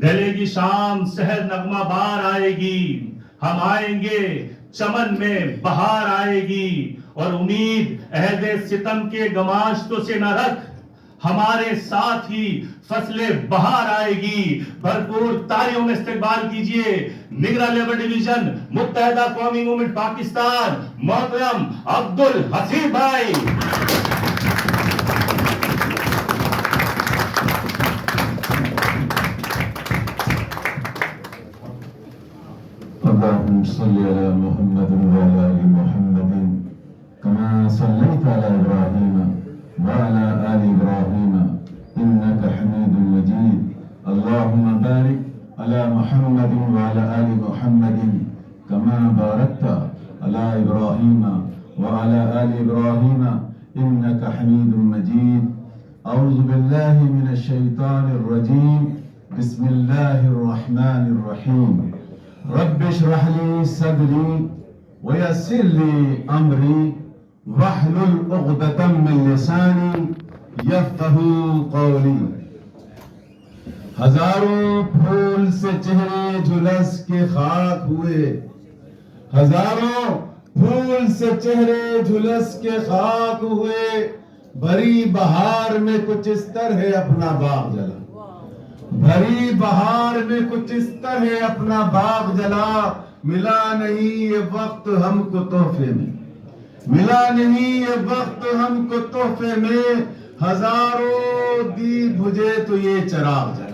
گلے کی شام سحر نغمہ بار آئے گی، ہم آئیں گے چمن میں بہار آئے گی، اور امید عہد ستم کے گماشتوں سے نہ رکھ، ہمارے ساتھ ہی فصل بہار آئے گی۔ بھرپور تالیوں میں استقبال کیجئے نگراں لیبر ڈویژن متحدہ قومی موومنٹ پاکستان محترم عبدالحسیب بھائی۔ اللهم صل على محمد وعلى آل محمد كما صليت على إبراهيم وعلى آل إبراهيم إنك حميد مجيد اللهم بارك على محمد وعلى آل محمد كما باركت على إبراهيم وعلى آل إبراهيم إنك حميد مجيد أعوذ بالله من الشيطان الرجيم بسم الله الرحمن الرحيم رب اشرح لي صدري ويسر لي امري واحلل عقدة من لساني يفقهوا قولي۔ ہزاروں پھول سے چہرے جھلس کے خاک ہوئے، ہزاروں پھول سے چہرے جھلس کے خاک ہوئے، بھری بہار میں کچھ اس طرح اپنا باغ جلا، بھری بہار میں کچھ اس طرح اپنا باغ جلا، ملا نہیں یہ وقت ہم کو تحفے میں، ملا نہیں یہ وقت ہم کو تحفے میں، ہزاروں دیپ بجھے تو یہ چراغ جلا۔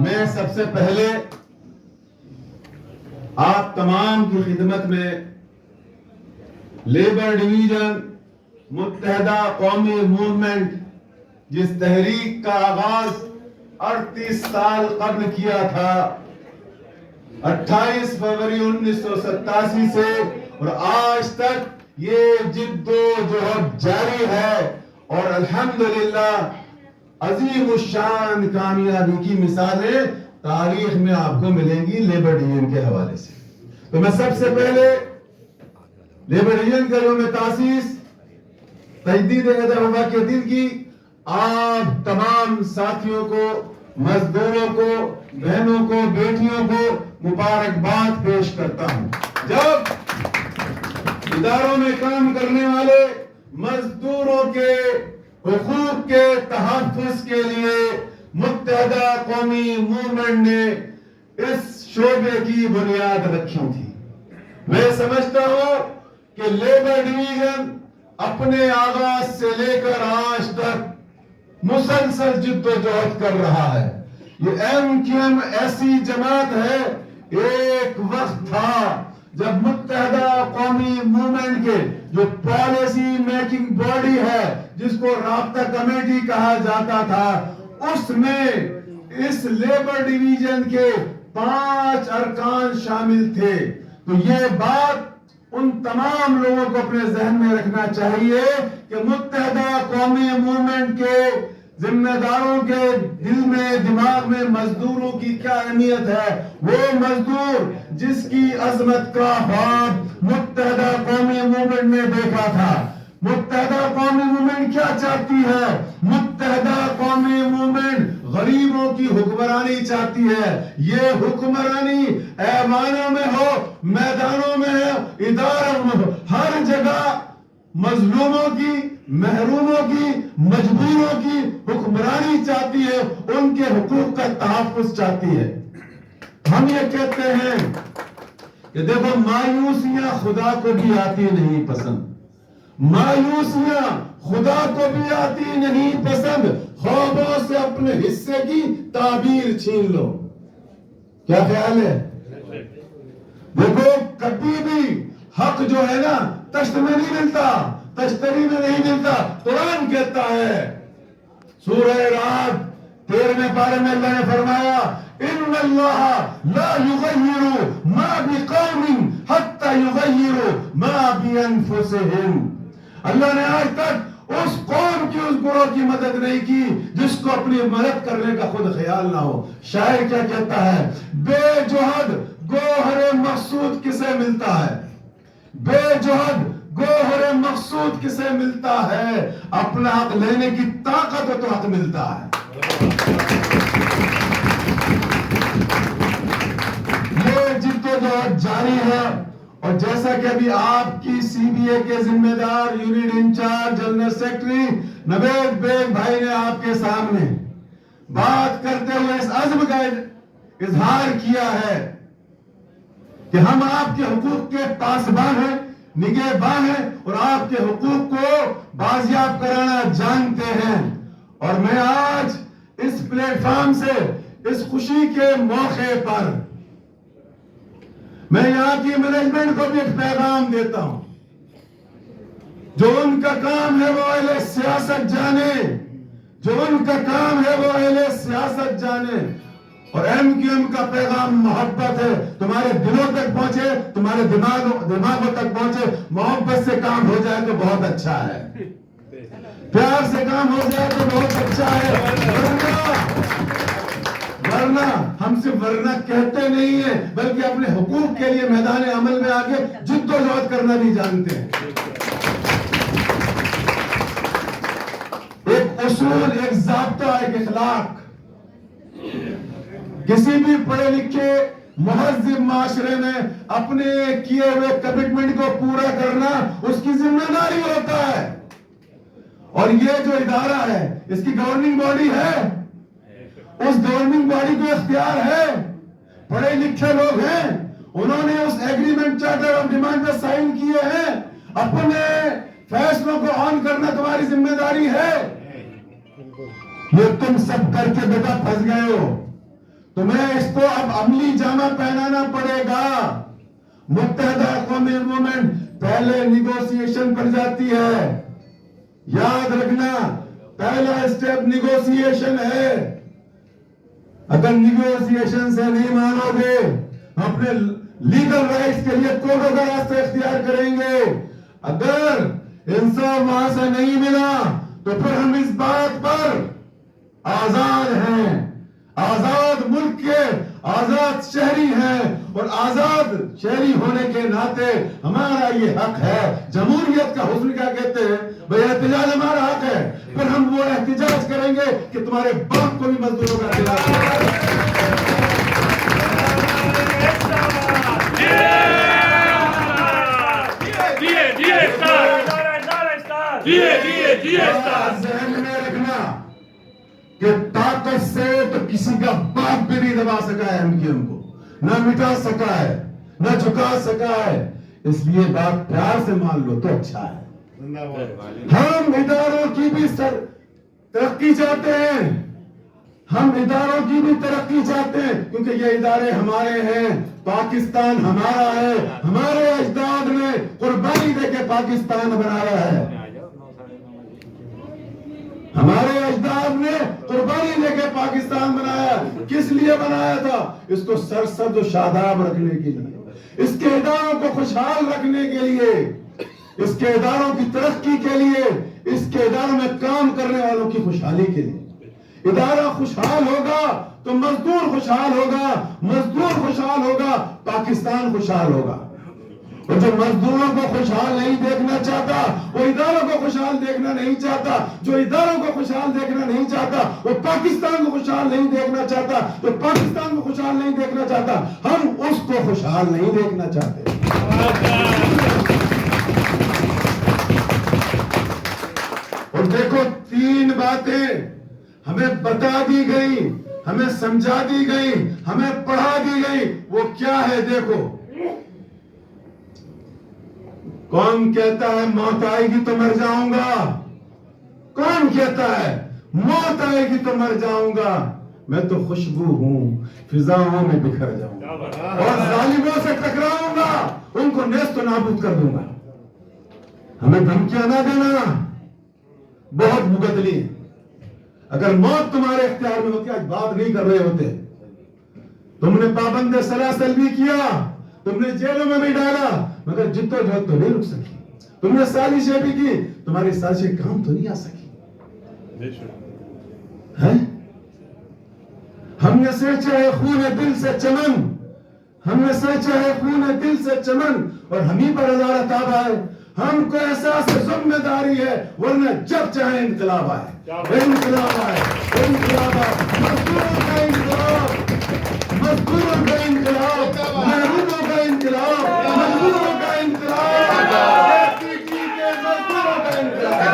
میں سب سے پہلے آپ تمام کی خدمت میں لیبر ڈویژن متحدہ قومی موومنٹ جس تحریک کا آغاز 38 سال قبل کیا تھا، 28 فروری 1987 سے، اور آج تک یہ جد و جہد جاری ہے، اور الحمدللہ عظیم الشان کامیابی کی مثالیں تاریخ میں آپ کو ملیں گی لیبر ڈویژن کے حوالے سے۔ تو میں سب سے پہلے لیبر ڈویژن کا یوم تاسیس تجدید عہد وفا کے دن کی آپ تمام ساتھیوں کو، مزدوروں کو، بہنوں کو، بیٹیوں کو مبارکباد پیش کرتا ہوں۔ جب اداروں میں کام کرنے والے مزدوروں کے حقوق کے تحفظ کے لیے متحدہ قومی موومنٹ نے اس شعبے کی بنیاد رکھی تھی، میں سمجھتا ہوں کہ لیبر ڈویژن اپنے آغاز سے لے کر آج تک مسلسل جد و جہد کر رہا ہے۔ یہ MQM ایسی جماعت ہے، ایک وقت تھا جب متحدہ قومی موومنٹ کے جو پالیسی میکنگ باڈی ہے، جس کو رابطہ کمیٹی کہا جاتا تھا، اس میں اس لیبر ڈویژن کے 5 ارکان شامل تھے۔ تو یہ بات ان تمام لوگوں کو اپنے ذہن میں رکھنا چاہیے کہ متحدہ قومی موومنٹ کے ذمہ داروں کے دل میں، دماغ میں مزدوروں کی کیا اہمیت ہے۔ وہ مزدور جس کی عظمت کا خواب متحدہ قومی موومنٹ نے دیکھا تھا۔ متحدہ قومی موومنٹ کیا چاہتی ہے؟ متحدہ قومی موومنٹ غریبوں کی حکمرانی چاہتی ہے۔ یہ حکمرانی ایوانوں میں ہو، میدانوں میں ہو، اداروں میں ہو، ہر جگہ مظلوموں کی، محروموں کی، مجبوروں کی حکمرانی چاہتی ہے، ان کے حقوق کا تحفظ چاہتی ہے۔ ہم یہ کہتے ہیں کہ دیکھو، مایوسیاں خدا کو بھی آتی نہیں پسند، مایوسیاں خدا کو بھی آتی نہیں پسند، خوابوں سے اپنے حصے کی تعبیر چھین لو۔ کیا خیال ہے؟ دیکھو، کبھی بھی حق جو ہے نا تشت میں نہیں ملتا، تشتری میں نہیں ملتا۔ قرآن کہتا ہے سورہ رعد 13ویں پارے میں اللہ نے فرمایا، ان اللہ لا یغیر ما بقوم حتی یغیروا ما بانفسہم۔ اللہ نے آج تک اس قوم کی، اس گروہ کی مدد نہیں کی جس کو اپنی مدد کرنے کا خود خیال نہ ہو۔ شاعر کیا کہتا ہے؟ بے جہد گوہر مقصود کسے ملتا ہے؟ بے جہد گوہر مقصود کسے ملتا ہے؟ اپنا حق لینے کی طاقت تو حق ملتا ہے. یہ جدوجہد جاری ہے. اور جیسا کہ ابھی آپ کی سی بی اے کے ذمہ دار یونٹ انچارج جنرل سیکرٹری نوید بیگ بھائی نے آپ کے سامنے بات کرتے ہوئے اس عزم کا اظہار کیا ہے کہ ہم آپ کے حقوق کے پاسبان ہیں، نگہبان ہیں، اور آپ کے حقوق کو بازیاب کرانا جانتے ہیں. اور میں آج اس پلیٹ فارم سے اس خوشی کے موقع پر میں یہاں کی مینجمنٹ کو بھی ایک پیغام دیتا ہوں. جو ان کا کام ہے وہ اہل سیاست جانے، جو ان کا کام ہے وہ اہل سیاست جانے. اور ایم کیو ایم کا پیغام محبت ہے. تمہارے دلوں تک پہنچے، تمہارے دماغوں تک پہنچے. محبت سے کام ہو جائے تو بہت اچھا ہے، پیار سے کام ہو جائے تو بہت اچھا ہے. ورنہ ہم صرف ورنہ کہتے نہیں ہیں، بلکہ اپنے حقوق کے لیے میدان عمل میں آگے جدوجہد کرنا بھی جانتے ہیں. ایک اصول، ایک ضابطہ، ایک اخلاق کسی بھی پڑھے لکھے مہذب معاشرے میں اپنے کیے ہوئے کمٹمنٹ کو پورا کرنا اس کی ذمہ داری ہوتا ہے. اور یہ جو ادارہ ہے اس کی گورننگ باڈی ہے، اس گورننگ باڈی کو اختیار ہے، پڑھے لکھے لوگ ہیں، انہوں نے اس ایگریمنٹ چارٹر آف ڈیمانڈ پہ سائن کیے ہیں. اپنے فیصلوں کو آن کرنا تمہاری ذمہ داری ہے. یہ تم سب کر کے بیٹا پھنس گئے ہو، تمہیں اس کو اب عملی جامہ پہنانا پڑے گا. متحدہ اقوام مومنٹ پہلے نیگوسیشن پر جاتی ہے. یاد رکھنا، پہلا اسٹیپ نیگوسیشن ہے. اگر نیگوسیشن سے نہیں مانو گے، اپنے لیگل رائٹس کے لیے کورٹوں کا راستہ اختیار کریں گے. اگر انصاف وہاں سے نہیں ملا تو پھر ہم اس بات پر آزاد ہیں، آزاد ملک کے آزاد شہری ہیں، اور آزاد شہری ہونے کے ناطے ہمارا یہ حق ہے. جمہوریت کا حسن کیا کہتے ہیں؟ بھئی احتجاج ہمارا حق ہے. پھر ہم وہ احتجاج کریں گے کہ تمہارے باپ کو بھی مزدوروں کا احتجاج ذہن میں رکھنا کہ طاقت سے تو کسی کا باپ بھی نہیں دبا سکا ہے ایم کیو ایم کو، نہ مٹا سکا ہے، نہ جھکا سکا ہے. اس لیے بات پیار سے مان لو تو اچھا ہے. ہم اداروں کی بھی ترقی چاہتے ہیں، ہم اداروں کی بھی ترقی چاہتے ہیں، کیونکہ یہ ادارے ہمارے ہیں. پاکستان ہمارا ہے. ہمارے اجداد نے قربانی دے کے پاکستان بنایا ہے. ہمارے اجداد نے قربانی دے کے پاکستان بنایا. کس لیے بنایا تھا؟ اس کو سرسبز و شاداب رکھنے کے لیے، اس کے اداروں کو خوشحال رکھنے کے لیے، اس کے اداروں کی ترقی کے لیے، اس کے اداروں میں کام کرنے والوں کی خوشحالی کے لیے. ادارہ خوشحال ہوگا تو مزدور خوشحال ہوگا، مزدور خوشحال ہوگا پاکستان خوشحال ہوگا. اور جو مزدوروں کو خوشحال نہیں دیکھنا چاہتا وہ اداروں کو خوشحال دیکھنا نہیں چاہتا. جو اداروں کو خوشحال دیکھنا نہیں چاہتا وہ پاکستان کو خوشحال نہیں دیکھنا چاہتا. جو پاکستان کو خوشحال نہیں دیکھنا چاہتا ہم اس کو خوشحال نہیں دیکھنا چاہتے. اور دیکھو، 3 باتیں ہمیں بتا دی گئی، ہمیں سمجھا دی گئی، ہمیں پڑھا دی گئی. وہ کیا ہے؟ دیکھو، کون کہتا ہے موت آئے گی تو مر جاؤں گا؟ کون کہتا ہے موت آئے گی تو مر جاؤں گا؟ میں تو خوشبو ہوں، فضاؤں میں بکھر جاؤں گا اور ظالموں سے ٹکراؤں گا، ان کو نیست و نابود کر دوں گا. ہمیں دھمکیاں نہ دینا، بہت مبتلی ہے. اگر موت تمہارے اختیار میں ہوتی، آج بات نہیں کر رہے ہوتے. تم نے پابند سلاسل بھی کیا، تم نے جیلوں میں بھی ڈالا، مگر جدوجہد تو نہیں رک سکی. تم نے سازشیں بھی کی، تمہاری سازشیں کام تو نہیں آ سکی. ہم نے سینچا ہے خون دل سے چمن، ہم نے سینچا ہے خون دل سے چمن، اور ہم ہی پر ہزارہ تابہ ہے. ہم کو احساس ذمہ داری ہے، ورنہ جب چاہے انقلاب آئے، انقلاب آئے، انقلاب آئے، مزدوروں کا انقلاب، مزدوروں کا انقلاب، محروموں کا انقلاب، مزدوروں کا انقلاب، مزدوروں کا انقلاب۔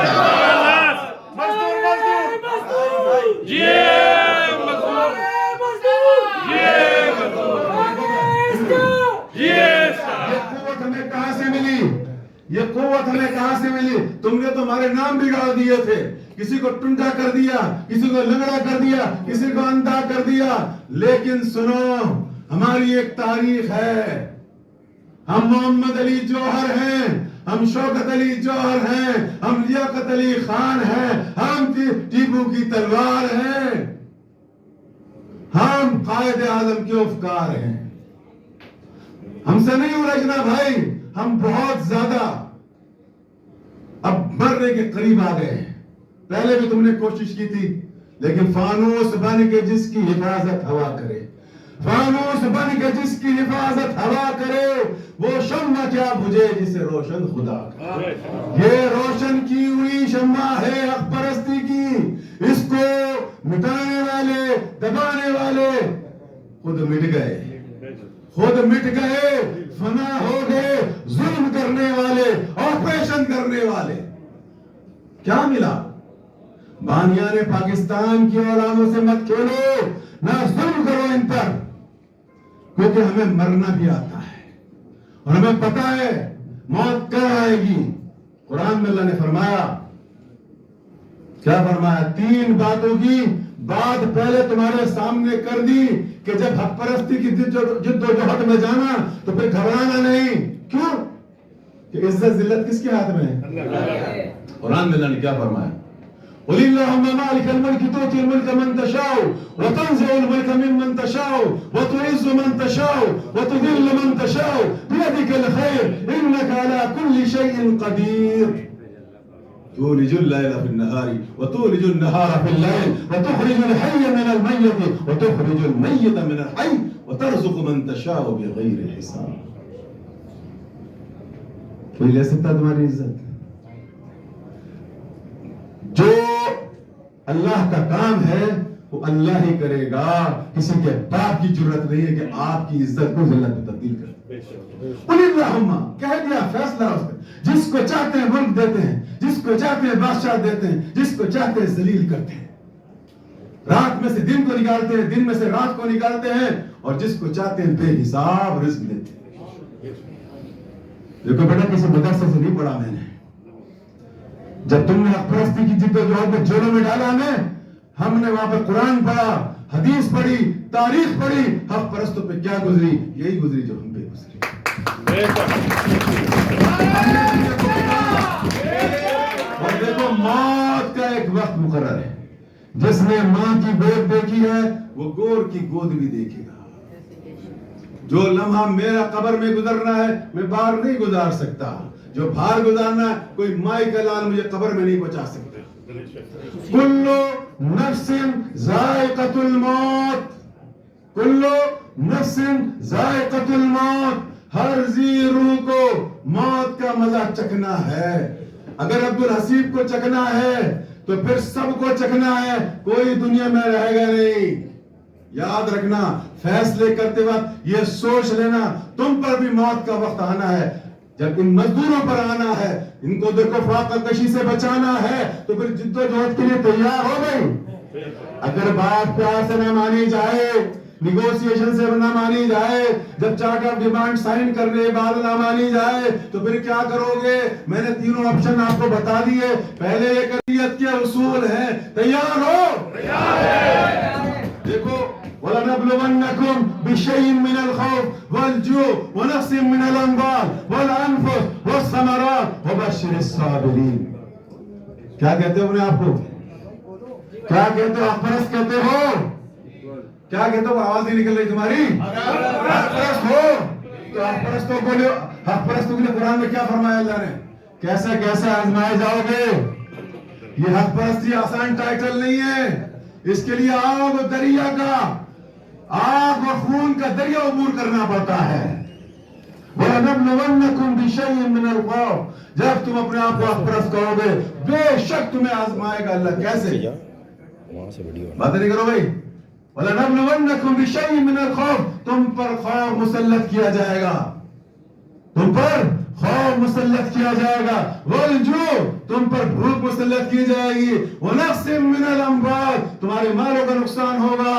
یہ قوت ہمیں کہاں سے ملی؟ تم نے تو ہمارے نام بگاڑ دیے تھے، کسی کو ٹنڈا کر دیا، کسی کو لنگڑا کر دیا، کسی کو اندھا کر دیا، لیکن سنو ہماری ایک تاریخ ہے، ہم محمد علی جوہر ہیں، ہم شوکت علی جوہر ہیں، ہم لیاقت علی خان ہیں، ہم ٹیپو کی تلوار ہیں، ہم قائد اعظم کے افکار ہیں۔ ہم سے نہیں الجھنا بھائی، ہم بہت زیادہ اب مرنے کے قریب آ گئے ہیں۔ پہلے بھی تم نے کوشش کی تھی، لیکن فانوس بن کے جس کی حفاظت ہوا کرے، فانوس بن کے جس کی حفاظت ہوا کرے، وہ شمع کیا بجھے جسے روشن خدا کرے۔ یہ روشن کی ہوئی شمع ہے حق پرستی کی، اس کو مٹانے والے، دبانے والے خود مٹ گئے، خود مٹ گئے، فنا ہو گئے، ظلم کرنے والے، آپریشن کرنے والے۔ کیا ملا؟ بانیان پاکستان کی اولادوں سے مت کھیلو، نہ ظلم کرو ان پر، کیونکہ ہمیں مرنا بھی آتا ہے اور ہمیں پتا ہے موت کب آئے گی۔ قرآن میں اللہ نے فرمایا، کیا فرمایا؟ 3 باتوں کی بات پہلے تمہارے سامنے کر دی کہ جب حق پرستی کی جد و جہد میں جانا تو پھر گھبرانا نہیں۔ کیوں؟ کہ عزت ذلت کس کے ہاتھ میں ہے؟ قرآن میں اللہ نے کیا فرمایا؟ قُلِ اللَّهُمَّ مَالِكَ الْمُلْكِ تُؤْتِي الْمُلْكَ مَن تَشَاءُ وَتَنزِعُ الْمُلْكَ مِمَّن تَشَاءُ وَتُعِزُّ مَن تَشَاءُ وَتُذِلُّ مَن تَشَاءُ بِيَدِكَ الْخَيْرُ إِنَّكَ عَلَى كُلِّ شَيْءٍ قَدِيرٌ تولج الليل في النهار وتولج النهار في الليل وتخرج الحي من الميت وتخرج الميت من الحي وترزق من تشاء بغير حساب۔ کوئی لے سکتا تمہاری عزت؟ جو اللہ کا کام ہے وہ اللہ ہی کرے گا، کسی کے باپ کی جرت نہیں ہے کہ آپ کی عزت کو ذلت میں تبدیل کرے۔ قل اللہم، کہہ دیا فیصلہ اس پہ، جس کو چاہتے ہیں ملک دیتے ہیں، جس کو چاہتے ہیں بادشاہ دیتے ہیں، جس کو چاہتے ہیں ذلیل کرتے ہیں، رات میں سے دن کو نکالتے ہیں، دن میں سے رات کو نکالتے ہیں، اور جس کو چاہتے ہیں بے حساب رزق دیتے ہیں۔ دیکھو بیٹا، کسی مدرسے سے نہیں پڑھا میں نے، جب تم نے حق پرستی کی جد و جہد میں جیلوں میں ڈالا ہم نے وہاں پہ قرآن پڑھا، حدیث پڑھی، تاریخ پڑھی، حق پرستوں پہ کیا گزری، یہی گزری جو ہم پہ گزری۔ اور دیکھو موت کا ایک وقت مقرر ہے، جس نے ماں کی گود دیکھی ہے وہ گور کی گود بھی دیکھے گا۔ جو لمحہ میرا قبر میں گزرنا ہے میں باہر نہیں گزار سکتا، جو باہر گزارنا ہے کوئی مائی کا لال مجھے قبر میں نہیں پہنچا سکتا۔ کل نفس ذائقۃ الموت، کل نفس ذائقۃ الموت، ہر ذی روح کو موت کا مزہ چکھنا ہے۔ اگر عبد الحسیب کو چکھنا ہے تو پھر سب کو چکھنا ہے، کوئی دنیا میں رہے گا نہیں۔ یاد رکھنا، فیصلے کرتے وقت یہ سوچ لینا تم پر بھی موت کا وقت آنا ہے۔ جب ان مزدوروں پر آنا ہے، ان کو دیکھو فاقہ کشی سے بچانا ہے، تو پھر جد و جہد کے لیے تیار ہو گئی۔ اگر بات پیار سے نہ مانی جائے، نیگوسیشن سے نہ مانی جائے، جب چارٹ آف ڈیمانڈ سائن کرنے کے بعد نہ مانی جائے تو پھر کیا کرو گے؟ میں نے تینوں آپشن آپ کو بتا دیے۔ پہلے یہ قریت کے اصول ہیں، تیار ہو؟ دیکھو، وَلَنَبْلُوَنَّكُمْ بِشَيْءٍ مِّنَ الْخَوْفِ وَالْجُوعِ وَنَقْصٍ مِّنَ الْأَمْوَالِ وَالْأَنفُسِ وَالثَّمَرَاتِ وَبَشِّرِ الصَّابِرِينَ۔ کیا کہتے ہو اپنے آپ کو؟ کیا کہتے ہو؟ حق پرست کہتے ہو؟ کیا کہتے ہو؟ آواز نہیں نکل رہی تمہاری؟ حق پرست ہو تو حق پرستوں کو لے، حق پرستوں کے لیے قرآن میں کیا فرمایا اللہ نے؟ کیسے کیسے آزمائے جاؤ گے؟ یہ حق پرستی آسان ٹائٹل نہیں ہے، اس کے لیے آگ و دریا کا، آگ و خون کا دریا عبور کرنا پڑتا ہے۔ وَلَنَبْلُوَنَّكُمْ بِشَيْءٍ مِّنَ الْخَوْفِ جب تم اپنے آپ کو اخبرس کہو گے بے شک تمہیں آزمائے گا اللہ. کیسے؟ باتیں نہیں کرو بھائی. وَلَنَبْلُوَنَّكُمْ بِشَيْءٍ مِّنَ الْخَوْفِ تم پر خوف مسلط کیا جائے گا, تم پر خوف مسلط کیا جائے گا. وَالْجُوعِ تم پر بھوک مسلط کی جائے گی. وَنَقْصٍ مِّنَ الْأَمْوَالِ تمہارے مالوں کا نقصان ہوگا.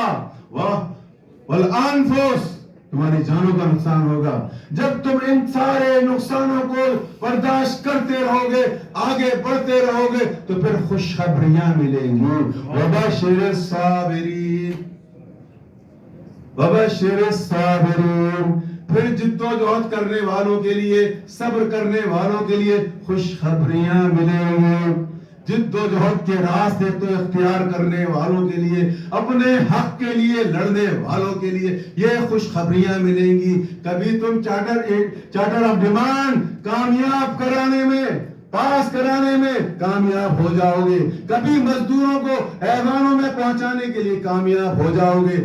وَالْأَنفُسِ تمہاری جانوں کا نقصان ہوگا. جب تم ان سارے نقصانوں کو برداشت کرتے رہو گے, آگے بڑھتے رہو گے, تو پھر خوشخبریاں ملیں گی. وَبَشِّرِ الصَّابِرِينَ وَبَشِّرِ الصَّابِرِينَ پھر جد و جہد کرنے والوں کے لیے, صبر کرنے والوں کے لیے خوشخبریاں ملیں گی. جد و جہد کے راستے تو اختیار کرنے والوں کے لیے, اپنے حق کے لیے لڑنے والوں کے لیے یہ خوشخبریاں ملیں گی. کبھی تم چارٹر آف ڈیمانڈ کامیاب کرانے میں, پاس کرانے میں کامیاب ہو جاؤ گے, کبھی مزدوروں کو ایوانوں میں پہنچانے کے لیے کامیاب ہو جاؤ گے.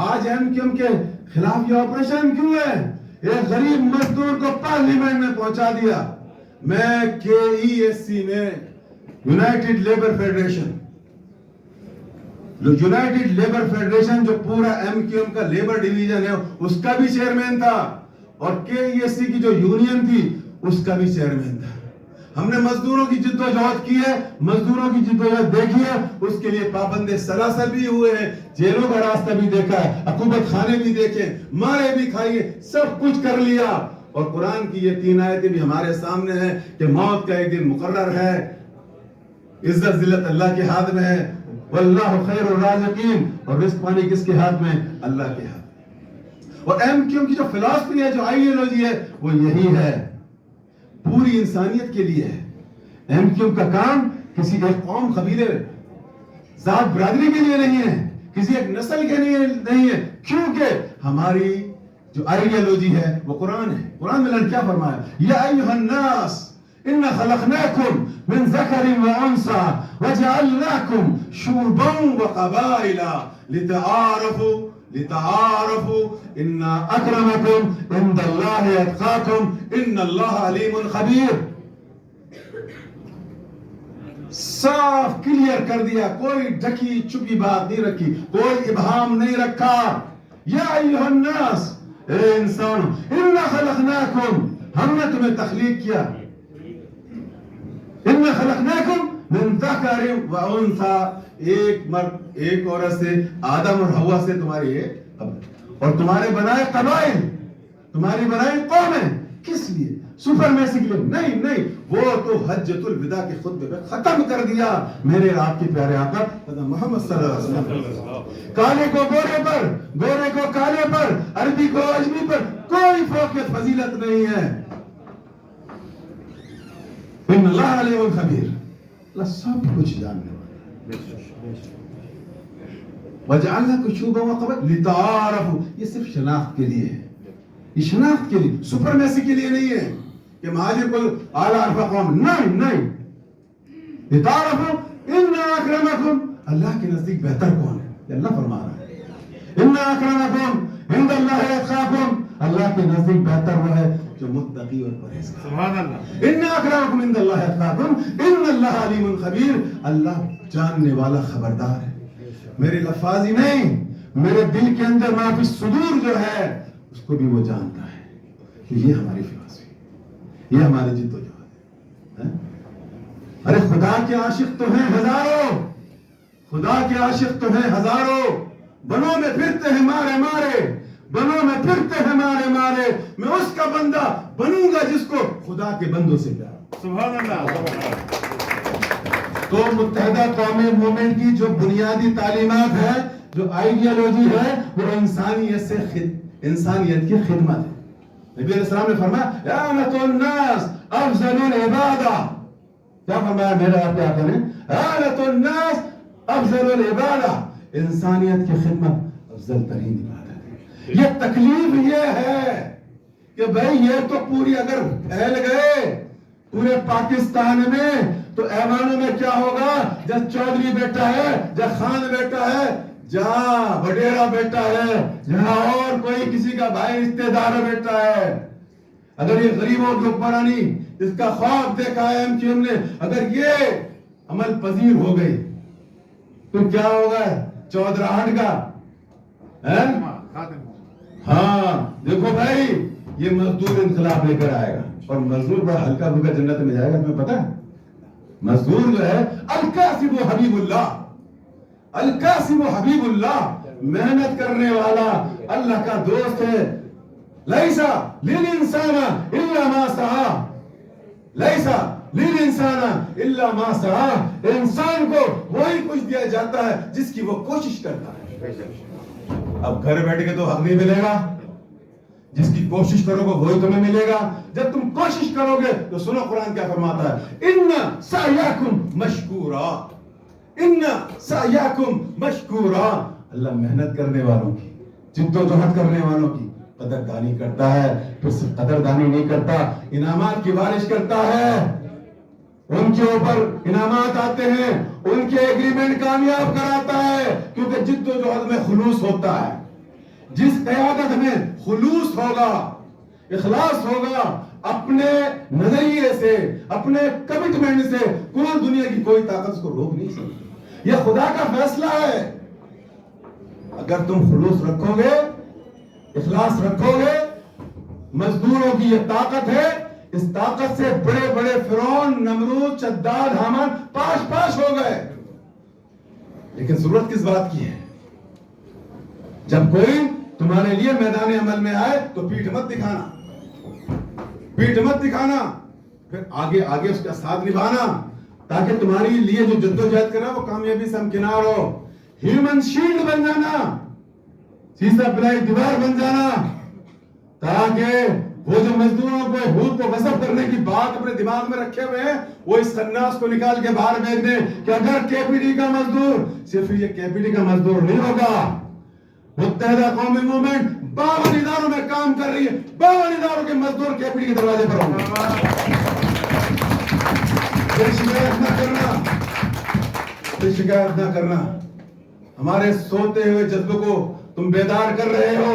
آج ایم کیو ایم کے خلاف یہ آپریشن کیوں ہے؟ ایک غریب مزدور کو پارلیمنٹ میں پہنچا دیا. میں کے ای ایس سی میں یونائٹڈ لیبر فیڈریشن جو پورا ایم کیو ایم کا لیبر ڈویژن ہے اس کا بھی چیئرمین تھا, اور کے ای ایس سی کی جو یونین تھی اس کا بھی چیئرمین تھا. ہم نے مزدوروں کی جد و جہد کی ہے, مزدوروں کی جد و جہد دیکھی ہے, اس کے لیے پابند سلاسل بھی ہوئے ہیں, جیلوں کا راستہ بھی دیکھا ہے, عقوبت خانے بھی دیکھے, مارے بھی کھائیے, سب کچھ کر لیا. اور قرآن کی یہ 3 آیتیں بھی ہمارے سامنے ہیں کہ موت کا ایک دن مقرر ہے, عزت ذلت اللہ کے ہاتھ میں ہے. واللہ خیر الرازقین اور رزق پانی کس کے ہاتھ میں؟ اللہ کے ہاتھ میں. اور ایم کیو کی جو فلسفی ہے, جو آئیڈیالوجی ہے, وہ یہی ہے, پوری انسانیت کے لیے ہے. ایم کیو کا کام کسی ایک قوم, قبیلے, ذات, برادری کے لیے نہیں ہے, کسی ایک نسل کے لیے نہیں ہے, کیونکہ ہماری جو آئیڈیالوجی ہے وہ قرآن ہے. قرآن میں اللہ کیا فرمایا؟ یا ایھا الناس انا خلقناکم من ذکر و انثى وجعلناکم شعوبا وقبائل لتعارفوا ان اکرمکم عند اللہ اتقاکم ان اللہ علیم خبیر. صاف کلیئر کر دیا, کوئی ڈھکی چھپی بات نہیں رکھی, کوئی ابہام نہیں رکھا. یا ایھا الناس, اے انسانوں, انا خلقناکم ہم نے تمہیں تخلیق کیا, انا خلقناکم من ذکر و انثى ایک مرد ایک عورت سے, آدم اور حوا سے تمہاری ہے, اور تمہارے بنائے قبائل, تمہاری بنائے قومیں. کس لیے؟ سپرمیسی کے لیے نہیں, نہیں, وہ تو حجۃ الوداع کے خطبے میں ختم کر دیا میرے آپ کے پیارے آقا محمد صلی اللہ علیہ وسلم. کالے کو گورے پر, گورے کو کالے پر, عربی کو عجمی پر کوئی فوقیت فضیلت نہیں ہے. ان اللہ علیم خبیر, اللہ سب کچھ جاننے والا ہے. وجعلناکم شعوبا وقبائل لتعارفوا, یہ صرف شناخت کے لیے ہے, یہ شناخت کے لیے, سپرمیسی کے لیے نہیں ہے کہ مہاجر کو اعلی عرفہ قوم, نہیں, نہیں. لتعارفوا ان اکرمکم, اللہ کے نزدیک بہتر کون ہے, یہ اللہ فرما رہا ہے. ان اکرمکم عند اللہ اتقاکم, اللہ کے نزدیک بہتر وہ ہے جو متقی اور پرہیزگار. سبحان اللہ. ان اکرمکم عند اللہ اتقاکم ان اللہ علیم خبیر, اللہ جاننے والا, خبردار ہے. میرے لفاظ ہی نہیں, میرے دل کے اندر ما فی الصدور جو ہے اس کو بھی وہ جانتا ہے. یہ ہماری فلسفی, یہ ہماری جد و جہد ہے. ارے خدا کے عاشق تو ہیں ہزاروں, خدا کے عاشق تو ہیں ہزاروں, بنوں میں پھرتے ہیں مارے مارے, بنوں میں پھرتے ہیں مارے مارے, میں اس کا بندہ بنوں گا جس کو خدا کے بندوں سے پیار. سبحان اللہ. تو متحدہ قوم مومنٹ کی جو بنیادی تعلیمات ہے, جو آئیڈیالوجی ہے, وہ انسانیت کی خدمت ہے. نبی علیہ السلام نے فرمایا اعنت الناس افضل العبادہ, کیا فرمایا میرے آپ کے آقا نے؟ اعنت الناس افضل العبادہ, انسانیت کی خدمت افضل ترین عبادت ہے. یہ تکلیف یہ ہے کہ بھائی یہ تو پوری اگر پھیل گئے پورے پاکستان میں تو ایوانوں میں کیا ہوگا؟ جب چودھری بیٹا ہے, جب خان بیٹا ہے, جہاں وڈیرا بیٹا ہے, جہاں اور کوئی کسی کا بھائی رشتے دار بیٹا ہے, اگر یہ غریبوں کے حکمرانی اس کا خواب دیکھا ہے MQM نے، اگر یہ عمل پذیر ہو گئی تو کیا ہوگا چودراہٹ کا؟ ہاں دیکھو بھائی، یہ مزدور انقلاب لے کر آئے گا، اور مزدور بڑا ہلکا پھلکا جنت میں جائے گا، تمہیں پتا ہے؟ مزدور جو ہے القاسم حبیب اللہ، القاسم حبیب اللہ، محنت کرنے والا، اللہ کا دوست ہے. لیسا للانسان الا ما سعى، لیسا للانسان الا ما سعى، انسان کو وہی کچھ دیا جاتا ہے جس کی وہ کوشش کرتا ہے. اب گھر بیٹھ کے تو حق نہیں ملے گا، جس کی کوشش کرو گے وہی تمہیں ملے گا. جب تم کوشش کرو گے تو سنو قرآن کیا فرماتا ہے، ان سعیکم مشکورا، ان سعیکم مشکورا. اللہ محنت کرنے والوں کی، جد و جہد کرنے والوں کی قدردانی کرتا ہے. پھر صرف قدردانی نہیں کرتا، انعامات کی بارش کرتا ہے. ان کے اوپر انعامات آتے ہیں، ان کے ایگریمنٹ کامیاب کراتا ہے، کیونکہ جد و جہد میں خلوص ہوتا ہے. جس قیادت میں خلوص ہوگا، اخلاص ہوگا، اپنے نظریے سے، اپنے کمٹمنٹ سے، کوئی دنیا کی کوئی طاقت اس کو روک نہیں سکتی. یہ خدا کا فیصلہ ہے. اگر تم خلوص رکھو گے، اخلاص رکھو گے، مزدوروں کی یہ طاقت ہے. اس طاقت سے بڑے بڑے فرعون، نمرود، شداد، حامان پاش پاش ہو گئے. لیکن ضرورت کس بات کی ہے؟ جب کوئی تمہارے لیے میدان عمل میں آئے تو پیٹھ مت دکھانا، پیٹھ مت دکھانا، پھر آگے آگے اس کا ساتھ نبھانا، تاکہ تمہاری لیے جو جدوجہد کر رہا ہے وہ کامیابی سے ہمکنار ہو. ہیومن شیلڈ بن جانا، سیسا پلائی دیوار بن جانا، تاکہ وہ جو مزدوروں کو حقوق کو غصب کرنے کی بات اپنے دماغ میں رکھے ہوئے ہیں، وہ اس خناس کو نکال کے باہر بھیج دیں کہ اگر KPD کا مزدور صرف یہ KPD کا مزدور نہیں ہوگا، متحدہ قومی موومنٹ 52 اداروں میں کام کر رہی ہے، 52 اداروں کے مزدور KPD کے دروازے پر ہوں گے. شکایت نہ کرنا، شکایت نہ کرنا. ہمارے سوتے ہوئے جذبے کو تم بیدار کر رہے ہو.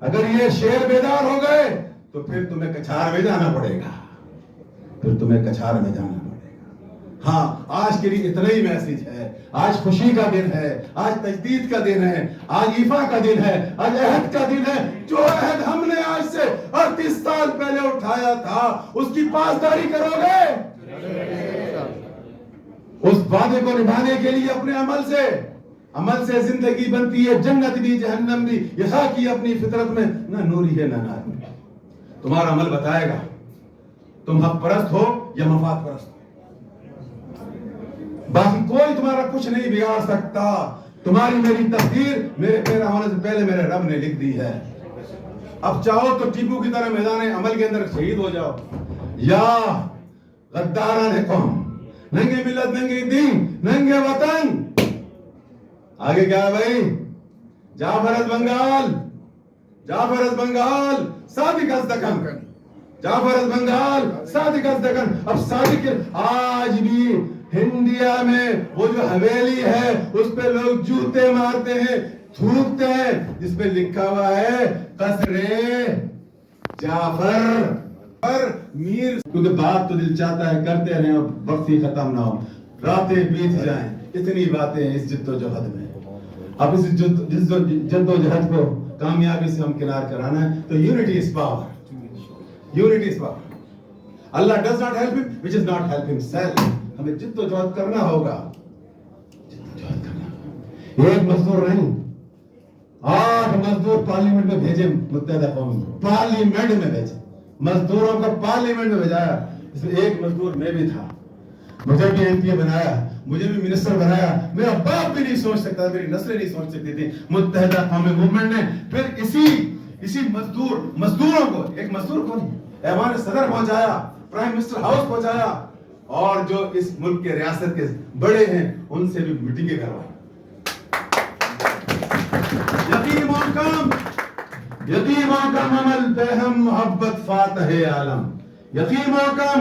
اگر یہ شیر بیدار ہو گئے تو پھر تمہیں کچھار میں جانا پڑے گا، پھر تمہیں کچھار میں جانا پڑے گا. ہاں آج کے لیے اتنا ہی میسج ہے. آج خوشی کا دن ہے، آج تجدید کا دن ہے، آج ایفا کا دن ہے، آج عہد کا دن ہے. جو عہد ہم نے آج سے 38 سال پہلے اٹھایا تھا، اس کی پاسداری کرو گے. اس وعدے کو نبھانے کے لیے اپنے عمل سے زندگی بنتی ہے، جنت بھی جہنم بھی. یہ خاکی اپنی فطرت میں نہ نوری ہے نہ ناری. تمہارا عمل بتائے گا تم حق پرست ہو یا مفاد پرست ہو. باقی کوئی تمہارا کچھ نہیں بگاڑ سکتا. تمہاری میری تقدیر میرے پیدا ہونے سے پہلے میرے رب نے لکھ دی ہے. اب چاہو تو ٹیپو کی طرح میدان عمل کے اندر شہید ہو جاؤ، یا غداران قوم، ننگے ملت، ننگے دین، ننگے وطن. آگے کیا ہے بھائی؟ جعفر از بنگال، جعفر از بنگال، صادق از دکن، جعفر از بنگال، صادق از دکن. اب صادق آج بھی انڈیا میں وہ جو حویلی ہے اس پہ لوگ جوتے مارتے ہیں، تھوکتے ہیں، جس پہ لکھا ہوا ہے قصر جعفر پر میر. کیونکہ بات تو دل چاہتا ہے کرتے رہیں اور وقت ہی ختم نہ ہو، راتیں بیت جائیں. اتنی باتیں اس جد و جہد میں. اب اس جد و جہد کو کامیابی سے ہمکنار کرانا ہے تو unity is power. Unity is power. Allah does not help ہم وچ از ناٹ ہیلپ ہمسیلف. ہمیں جد و جہد کرنا ہوگا، جد و جہد کرنا ہوگا. ایک مزدور نہیں، 8 مزدور پارلیمنٹ میں بھیجے متحدہ قوم نے، پارلیمنٹ میں بھیجے، مزدوروں کو پارلیمنٹ میں بھیجایا. اس میں ایک مزدور میں بھی تھا. مجھے بھی MP بنایا، مجھے بھی منسٹر بنایا. میرا باپ بھی نہیں سوچ سکتا، میری نسلیں نہیں سوچ سکتی تھی. متحدہ قومی موومنٹ نے پھر اسی مزدوروں کو، ایک مزدور کو ایوان صدر پہنچایا، پرائم منسٹر ہاؤس پہنچایا، اور جو اس ملک کے ریاست کے بڑے ہیں ان سے بھی میٹنگیں کروائی. یتیموں کا عمل پہم محبت فاتح عالم. یتیموں کا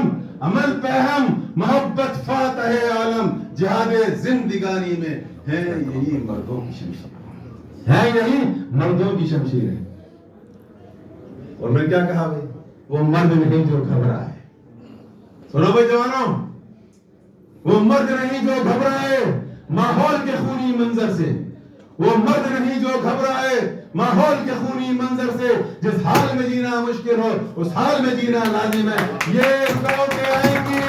عمل پہم محبت فاتح عالم. جہاد زندگانی میں ہے یہی مردوں کی شمشیر، ہے یہی مردوں کی شمشیر ہے. اور میں کیا کہا بھائی، وہ مرد نہیں جو گھبرائے. سنو بھائی جوانوں, وہ مرد نہیں جو گھبرائے ماحول کے خونی منظر سے, وہ مرد نہیں جو گھبرائے ماحول کے خونی منظر سے. جس حال میں جینا مشکل ہو اس حال میں جینا لازم ہے. یہ رکاوٹیں آئیں گی,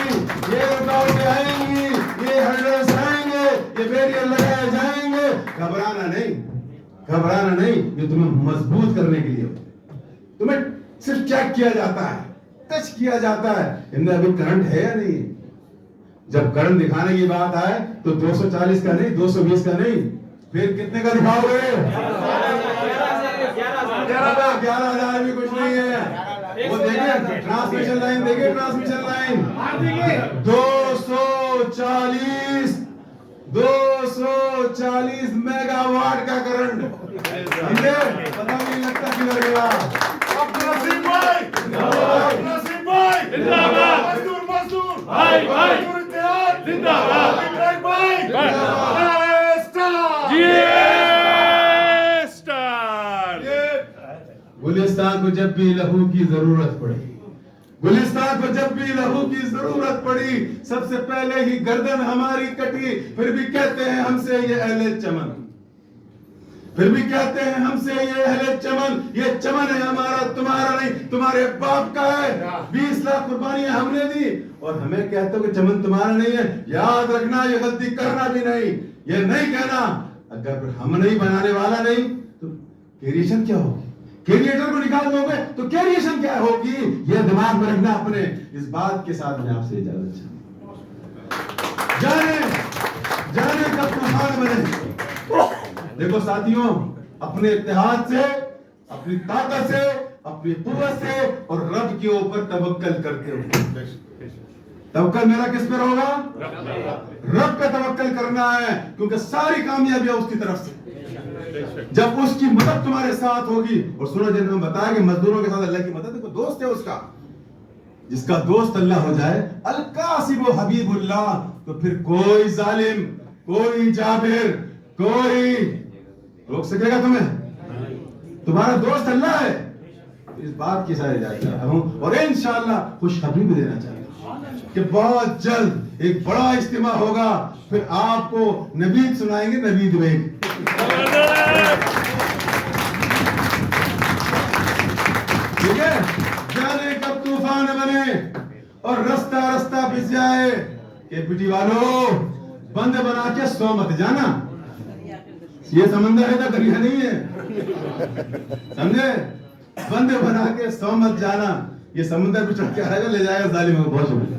یہ رکاوٹیں آئیں گی, یہ ہرڈلز آئیں گے, یہ بیریئر لگائے جائیں گے. گھبرانا نہیں, گھبرانا نہیں. یہ تمہیں مضبوط کرنے کے لیے, تمہیں صرف چیک کیا جاتا ہے, ٹچ کیا جاتا ہے. ان میں ابھی کرنٹ ہے یا نہیں. جب کرنٹ دکھانے کی بات آئے تو 240 کا نہیں, 220 کا نہیں, پھر کتنے کا دکھاؤ گے؟ 11,000 بھی کچھ نہیں ہے. وہ دیکھیں ٹرانسمیشن لائن, دیکھیں ٹرانسمیشن لائن, 240 میگا واٹ کا کرنٹ. پتہ نہیں لگتا کدھر گیا. گلستان کو جب بھی لہو کی ضرورت پڑی, گلستان کو جب بھی لہو کی ضرورت پڑی, سب سے پہلے ہی گردن ہماری کٹی. پھر بھی کہتے ہیں ہم سے یہ اہل چمن, پھر بھی کہتے ہیں ہم سے یہ اہل چمن. یہ چمن ہے ہمارا, تمہارا نہیں, تمہارے باپ کا ہے. 20 لاکھ قربانیاں ہم نے دی اور ہمیں کہتے ہو کہ چمن تمہارا نہیں ہے. یاد رکھنا, یہ غلطی کرنا بھی نہیں, یہ نہیں کہنا. اگر ہم نہیں بنانے والا نہیں تو کریشن کیا ہوگی؟ کریٹر کو نکال دو گے تو کریشن کیا ہوگی؟ یہ دماغ میں رکھنا اپنے. اس بات کے ساتھ میں آپ سے اجازت چاہتا ہوں. جانے کب طوفان بنے. دیکھو ساتھیوں, اپنے اتحاد سے, اپنی طاقت سے, اپنی قوت سے اور رب کے اوپر توکل کرتے ہوئے. توکل میرا کس پر ہوگا؟ رب پہ توکل کرنا ہے, کیونکہ ساری کامیابیاں اس کی طرف سے. جب اس کی مدد تمہارے ساتھ ہوگی. اور سنو, جب ہم بتائیں کہ مزدوروں کے ساتھ اللہ کی مدد, دیکھو دوست ہے اس کا, جس کا دوست اللہ ہو جائے, القاسم و حبیب اللہ, تو پھر کوئی ظالم, کوئی جابر, کوئی روک سکے گا تمہیں؟ تمہارا دوست اللہ ہے. اس بات کی ساری اجازت چاہتا ہوں اور انشاءاللہ خوشخبری بھی دینا چاہتا ہوں کہ بہت جلد ایک بڑا اجتماع ہوگا. پھر آپ کو نوید سنائیں گے, نوید بیگ. ٹھیک ہے, جانے کب طوفان بنے اور رستہ رستہ پس جائے. کہ بیٹی والو, بند بنا کے سو مت جانا. یہ سمندر ہے, دریا نہیں ہے, سمجھے؟ بند بنا کے سو مت جانا. یہ سمندر پہ چڑھ کے آئے گا, لے جائے گا ظالموں کو. بہت شکریہ.